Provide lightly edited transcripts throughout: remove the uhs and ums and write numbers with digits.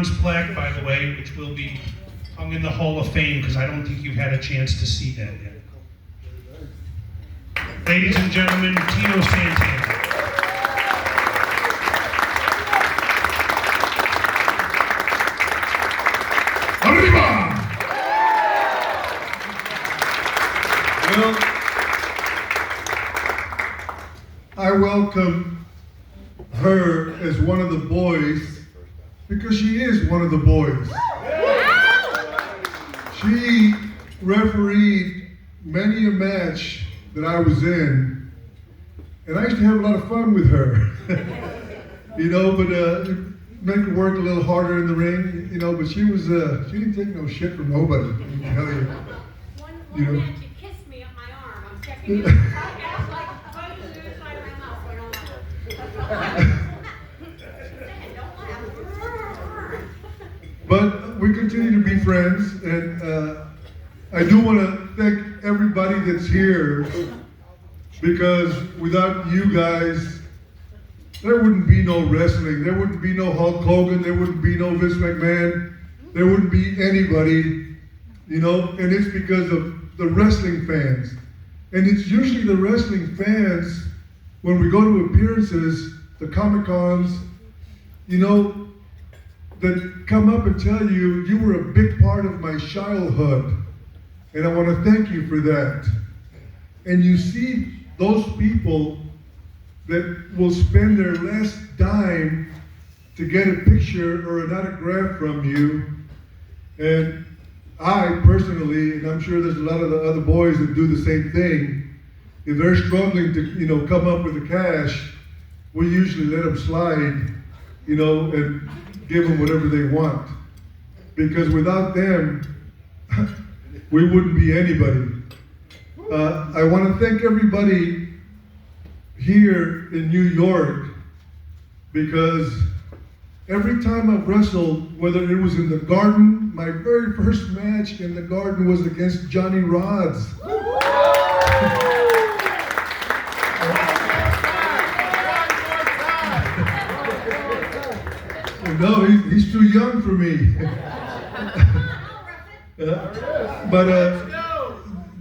bronze plaque, by the way, which will be hung in the Hall of Fame, because I don't think you've had a chance to see that yet. Ladies and gentlemen, Tito Santana. Arriba! Well, I welcome her as one of the boys because she is one of the boys. She refereed many a match that I was in, and I used to have a lot of fun with her. You know, but make her work a little harder in the ring, you know, but she didn't take no shit from nobody, I can tell you. One match, you kissed me on my arm. I'm checking it. I was like, what are you doing inside of my mouth? So I don't laugh. But we continue to be friends, and I do want to thank everybody that's here, because without you guys, there wouldn't be no wrestling, there wouldn't be no Hulk Hogan, there wouldn't be no Vince McMahon, there wouldn't be anybody, you know, and it's because of the wrestling fans. And it's usually the wrestling fans, when we go to appearances, the Comic-Cons, you know, that come up and tell you, you were a big part of my childhood, and I want to thank you for that. And you see those people that will spend their last dime to get a picture or an autograph from you. And I personally, and I'm sure there's a lot of the other boys that do the same thing, if they're struggling to, you know, come up with the cash, we usually let them slide, you know, and give them whatever they want. Because without them, we wouldn't be anybody. I want to thank everybody here in New York, because every time I've wrestled, whether it was in the Garden, my very first match in the Garden was against Johnny Rods. No, he's too young for me. But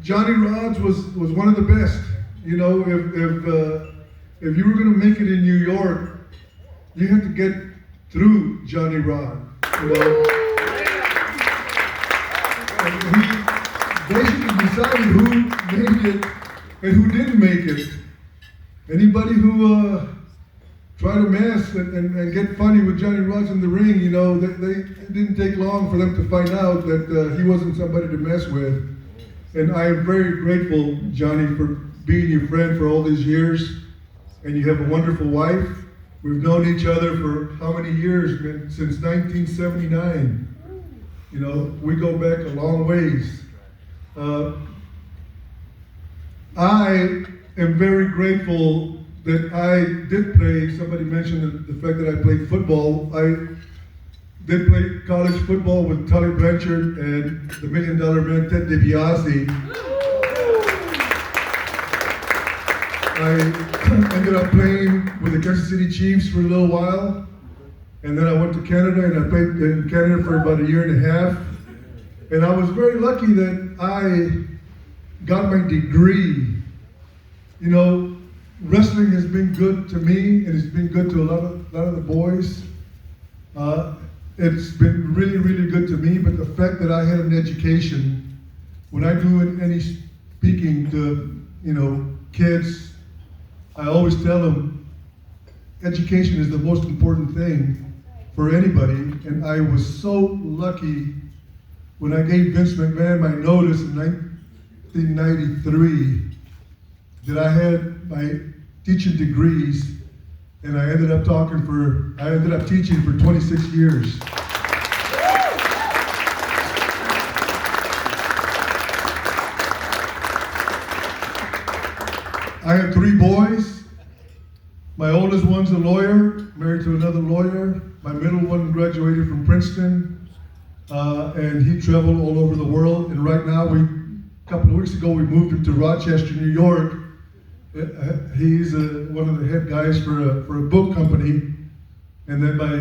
Johnny Rods was one of the best. You know, if you were going to make it in New York, you had to get through Johnny Rod. You know, and he basically decided who made it and who didn't make it. Anybody who tried to mess and get funny with Johnny Rods in the ring, you know, it didn't take long for them to find out that he wasn't somebody to mess with. And I am very grateful, Johnny, for being your friend for all these years. And you have a wonderful wife. We've known each other for how many years? Since 1979. You know, we go back a long ways. I am very grateful that I did play. Somebody mentioned the fact that I played football. I did play college football with Tully Blanchard and the $1 Million Man, Ted DiBiase. I ended up playing with the Kansas City Chiefs for a little while. And then I went to Canada, and I played in Canada for about a year and a half. And I was very lucky that I got my degree. You know, wrestling has been good to me, and it's been good to a lot of the boys. It's been really, really good to me, but the fact that I had an education, when I do any speaking to, you know, kids, I always tell them, education is the most important thing for anybody. And I was so lucky when I gave Vince McMahon my notice in 1993 that I had my teaching degrees, and I ended up teaching for 26 years. I have 3 boys. My oldest one's a lawyer, married to another lawyer. My middle one graduated from Princeton, and he traveled all over the world. And right now, a couple of weeks ago, we moved him to Rochester, New York. He's one of the head guys for a book company, And then my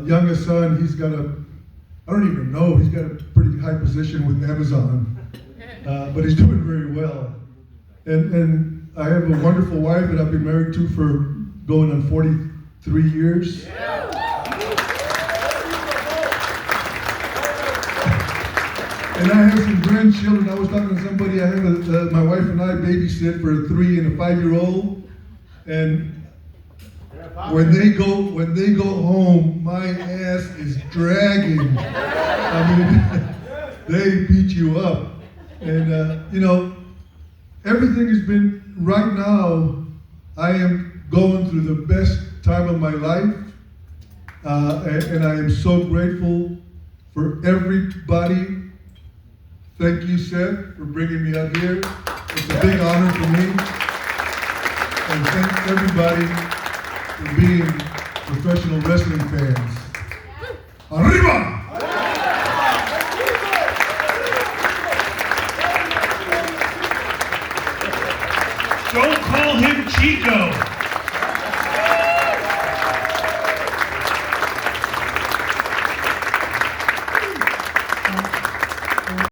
youngest son, he's got I don't even know, he's got a pretty high position with Amazon, but he's doing very well. And I have a wonderful wife that I've been married to for going on 43 years. And I have some grandchildren. I was talking to somebody, I have my wife and I babysit for a 3 and a 5-year-old. And when they go home, my ass is dragging. I mean, they beat you up. And everything has been, right now, I am going through the best time of my life. And I am so grateful for everybody. Thank you, Seth, for bringing me up here. It's a big honor for me. And thank everybody for being professional wrestling fans. Arriba! Don't call him Chico.